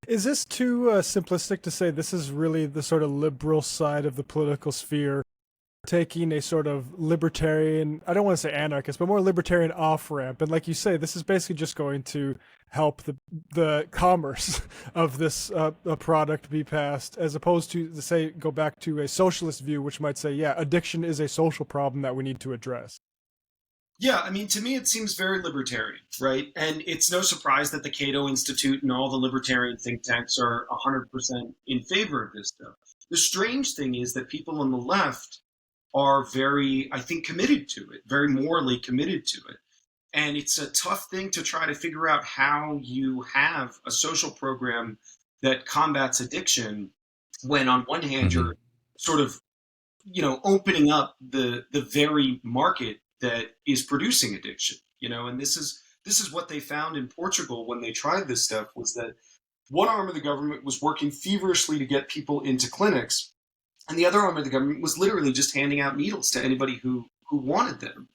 Is this too simplistic to say this is really the sort of liberal side of the political sphere taking a sort of libertarian, I don't want to say anarchist, but more libertarian off ramp? And like you say, this is basically just going to help the commerce of this product be passed, as opposed to say go back to a socialist view, which might say, yeah, addiction is a social problem that we need to address. Yeah, I mean, to me, it seems very libertarian, right? And it's no surprise that the Cato Institute and all the libertarian think tanks are 100% in favor of this stuff. The strange thing is that people on the left are very, I think, committed to it, very morally committed to it. And it's a tough thing to try to figure out how you have a social program that combats addiction when, on one hand, Hmm. you're sort of, opening up the very market that is producing addiction. And this is what they found in Portugal when they tried this stuff, was that one arm of the government was working feverishly to get people into clinics, and the other arm of the government was literally just handing out needles to anybody who wanted them.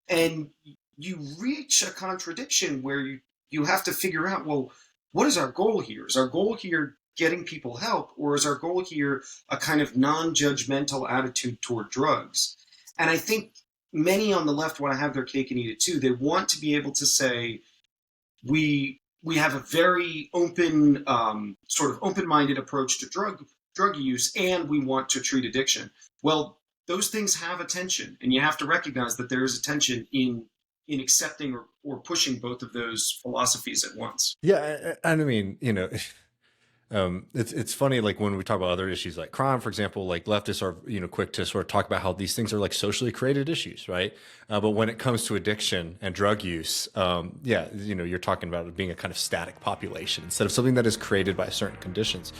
And you reach a contradiction where you have to figure out, well, what is our goal here? Is our goal here getting people help, or is our goal here a kind of non-judgmental attitude toward drugs? And I think many on the left want to have their cake and eat it too. They want to be able to say, we have a very open, sort of open-minded approach to drug use, and we want to treat addiction. Well, those things have a tension, and you have to recognize that there is a tension in accepting or pushing both of those philosophies at once. Yeah, and I mean, it's funny, like when we talk about other issues like crime, for example, like leftists are, quick to sort of talk about how these things are like socially created issues, right? But when it comes to addiction and drug use, yeah, you're talking about it being a kind of static population instead of something that is created by certain conditions.